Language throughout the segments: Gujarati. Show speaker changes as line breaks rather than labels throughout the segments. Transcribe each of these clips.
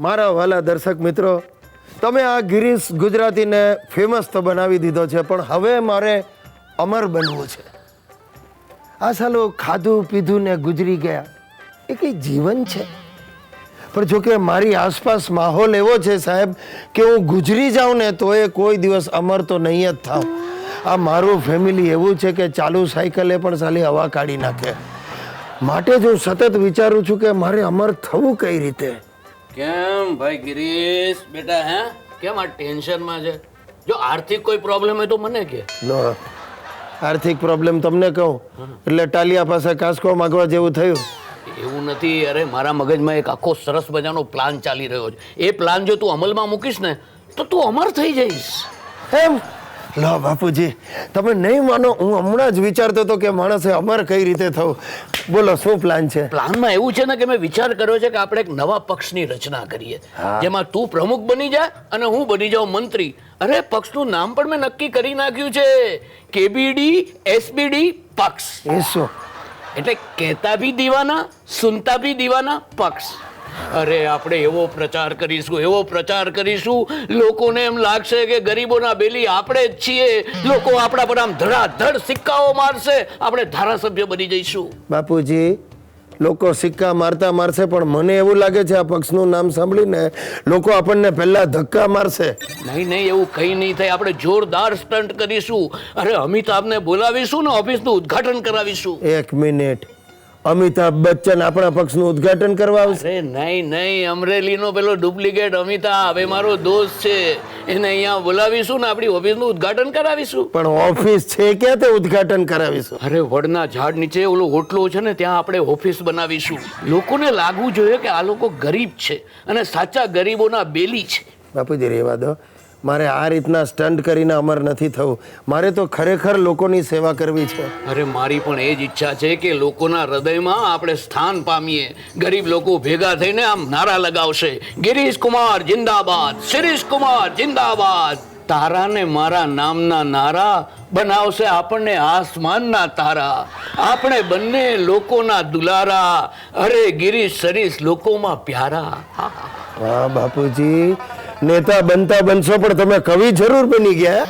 મારા વાલા દર્શક મિત્રો, તમે આ ગિરીશ ગુજરાતીને ફેમસ તો બનાવી દીધો છે, પણ હવે મારે અમર બનવું છે. આ સાલો ખાધું પીધું ને ગુજરી ગયા એ કંઈ જીવન છે? પણ જો કે મારી આસપાસ માહોલ એવો છે સાહેબ કે હું ગુજરી જાઉં ને તો એ કોઈ દિવસ અમર તો નહીં જ થાવ. આ મારું ફેમિલી એવું છે કે ચાલુ સાયકલે પણ સાલી હવા કાઢી નાખે. માટે જ હું સતત વિચારું છું કે મારે અમર થવું કઈ રીતે.
કેમ ભાઈ ગિરીશ બેટા, હે કેમ આ ટેન્શનમાં છે? જો આર્થિક કોઈ પ્રોબ્લેમ હોય તો મને કે.
નો આર્થિક પ્રોબ્લેમ તમને કહું એટલે ટાલિયા પાસે કાસકો માગવા જેવું થયું.
એવું નથી. અરે મારા મગજમાં એક આખો સરસ મજાનો પ્લાન ચાલી રહ્યો છે. એ પ્લાન જો તું અમલમાં મૂકીશ ને તો તું અમર થઈ જઈશ.
એમ? લો બાપુજી, તમે નહીં માનો, હું હમણાં જ વિચારતો હતો કે માણસે અમર કઈ રીતે થવું. બોલો શું પ્લાન છે?
પ્લાનમાં એવું છે ને કે મેં વિચાર કર્યો છે કે આપણે એક નવા પક્ષની રચના કરીએ, જેમાં તું પ્રમુખ બની જા અને હું બની જાઉં મંત્રી. અરે પક્ષનું નામ પણ મેં નક્કી કરી નાખ્યું છે, કેબીડી એસબીડી પક્ષ.
એ શું
એટલે કહેતા ભી દીવાના સુનતા ભી દીવાના પક્ષ. અરે આપણે એવો પ્રચાર કરીશું લોકોને એમ લાગશે કે ગરીબોના બેલી આપણે જ છીએ. લોકો આપણા પર આમ ધડાધડ સિક્કાઓ મારશે, આપણે ધારાસભ્ય બની જઈશું.
બાપુજી, લોકો સિક્કા મારતા મારશે, પણ મને એવું લાગે છે આ પક્ષનું નામ સાંભળીને લોકો આપણને પહેલા ધક્કા મારશે.
નહીં એવું કઈ નહીં થાય. આપણે જોરદાર સ્ટન્ટ કરીશું. અરે અમિતાભને બોલાવીશું ને ઓફિસનું ઉદ્ઘાટન કરાવીશું.
એક મિનિટ, અમિતાભ બચ્ચન આપણા પક્ષનું ઉદ્ઘાટન કરવા આવશે?
અરે નહીં, અમરેલીનો પેલો ડુપ્લિકેટ અમિતાભ એ મારો દોસ્ત છે, એને અહીંયા બોલાવીશું ને આપણી ઓફિસનું ઉદ્ઘાટન કરાવીશું.
પણ ઓફિસ છે ક્યાં તે ઉદ્ઘાટન કરાવીશું?
અરે વડના ઝાડ નીચે ઓલો હોટલો છે ને ત્યાં આપણે ઓફિસ બનાવીશું. લોકોને લાગવું જોઈએ કે આ લોકો ગરીબ છે અને સાચા ગરીબોના બેલી છે.
બાપુજી રહેવા દો, મારે આ રીતના સ્ટન્ટ કરીને અમર નથી થવું. મારે તો ખરેખર લોકોની સેવા કરવી છે.
અરે મારી પણ એ જ ઈચ્છા છે કે લોકોના હૃદયમાં આપણે સ્થાન પામીએ. ગરીબ લોકો ભેગા થઈને આમ નારા લગાવશે, ગિરીશ કુમાર જિંદાબાદ, શિરીષ કુમાર જિંદાબાદ. તારા ને મારા નામના નારા બનાવશે આપણને આસમાનના તારા. આપણે બંને લોકોના દુલારા. અરે ગિરીશ શરીષ લોકોમાં પ્યારા.
હા બાપુજી, નેતા બનતા બનશો પણ તમે કવિ જરૂર બની ગયા.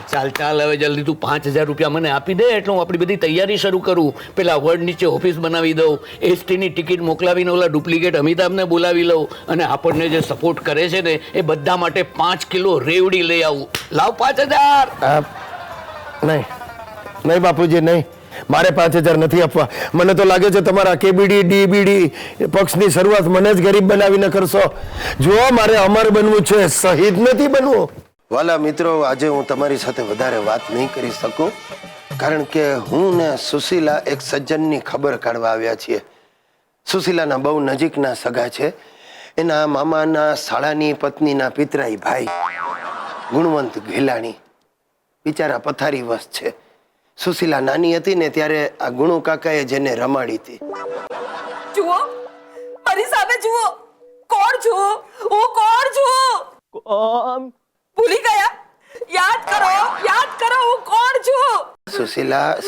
ચાલ હવે જલ્દી તું 5,000 રૂપિયા મને આપી દે એટલે હું આપણી બધી તૈયારી શરૂ કરું. પેલા વર્ડ નીચે ઓફિસ બનાવી દઉં, એસટીની ટિકિટ મોકલાવીને ઓલા ડુપ્લિકેટ અમિતાભને બોલાવી લઉં અને આપણને જે સપોર્ટ કરે છે ને એ બધા માટે 5 કિલો રેવડી લઈ આવું. લાવ 5,000.
નહીં બાપુજી, નહીં, મારે 5,000 નથી આપવા. મને તો લાગે છે તમારા કેબીડી ડીબીડી પક્ષની શરૂઆત મને જ ગરીબ બનાવીને કરશો. જો મારે અમર બનવું છે, શહીદ નથી બનવું. વાલા મિત્રો, આજે હું તમારી સાથે વધારે વાત નહીં કરી શકું, કારણ કે હું ને સુશીલા એક સજ્જનની ખબર કાઢવા આવ્યા છીએ. સુશીલાના બહુ નજીકના સગા છે. એના મામાના શાળાની પત્નીના પિતરાઈ ભાઈ ગુણવંત ઘેલાણી બિચારા પથારી વસ છે. સુશીલા નાની હતી ને ત્યારે આ ગુણુ કાકાએ જેને રમાડી હતી.
જુઓ, મારી સામે જુઓ, કોણ છું હું? કોણ છું? ભૂલી ગયા? યાદ કરો હું કોણ છું?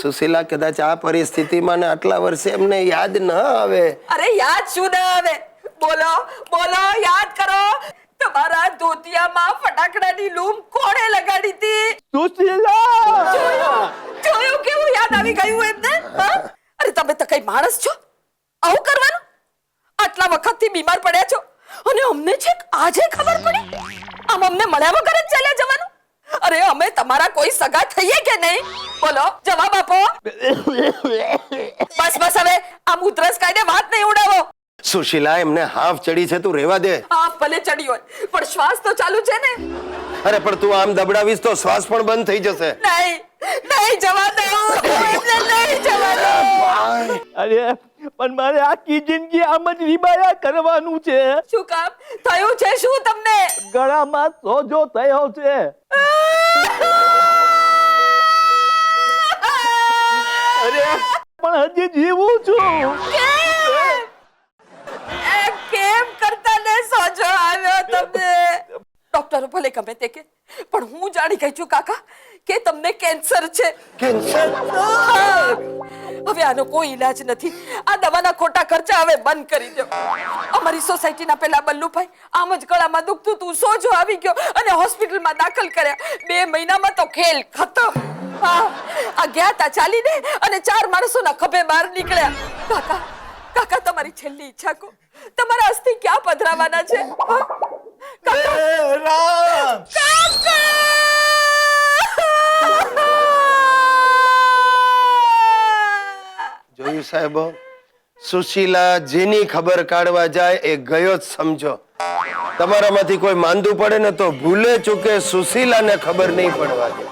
સુશીલા કદાચ આ પરિસ્થિતિમાં ને આટલા વર્ષે એમને યાદ ન આવે.
અરે યાદ શું ન આવે? બોલો યાદ કરો. તમારા ધોતિયામાં ફટાકડાની લૂમ કોણે લગાડી હતી?
સુશીલા!
જોયું કેવું યાદ આવી ગયું એમને? અરે તમે તો કઈ માણસ છો? આવું કરવાનું? આટલા વખતથી બીમાર પડ્યા છો અને અમને છેક આજે ખબર પડી? આમ અમને મળ્યા વગર જ ચાલ્યા જવાનું? અરે અમે તમારા કોઈ સગા થઈએ કે નહીં? બોલો, જવાબ આપો. બસ હવે આમ ઉધરસ કાઢીને વાત નહીં ઉડાવો.
સુશીલા, એમને હાફ ચડી છે, તું રેવા દે.
હાફ ભલે ચડી હોય પણ શ્વાસ તો ચાલુ છે ને.
અરે પણ તું આમ દબડાવીશ તો શ્વાસ પણ બંધ થઈ જશે.
નહીં જવા દો. નહીં જવા દો.
અરે પણ મારે આખી જિંદગી આમ જ રીબાયા કરવાનું છે.
શું કામ થયું છે? શું તમને?
ગળામાં સોજો થયો છે. અરે પણ હજી જીવું છું.
કેમ કરતા ને સોજો આવ્યો તમને? ડોક્ટરો ભલે ગમે તે કે, પણ હું જાણી ગઈ છું કાકા કે તમને કેન્સર છે.
કેન્સર?
હા. હવે આનો કોઈ ઈલાજ નથી. આ દવાના ખોટા ખર્ચા હવે બંધ કરી દો. અમારી સોસાયટીના પેલા બલ્લુભાઈ આમ જ ગળામાં દુખતું તું, સોજો આવી ગયો અને હોસ્પિટલમાં દાખલ કર્યા. 2 મહિનામાં તો ખેલ ખતમ. હા, આ ગયા તા ચાલીને અને 4 માણસોના ખભે બહાર નીકળ્યા. કાકા, કાકા તમારી છેલ્લી ઈચ્છા કહો. તમારા અસ્થિ ક્યાં પધરાવાના છે? હા? કાકા,
રામ
જોયું સાહેબો, સુશીલા જેની ખબર કાઢવા જાય એ ગયો જ સમજો. તમારામાંથી કોઈ માંદું પડે ને તો ભૂલે ચૂકે સુશીલાને ખબર નહીં પડવા દે.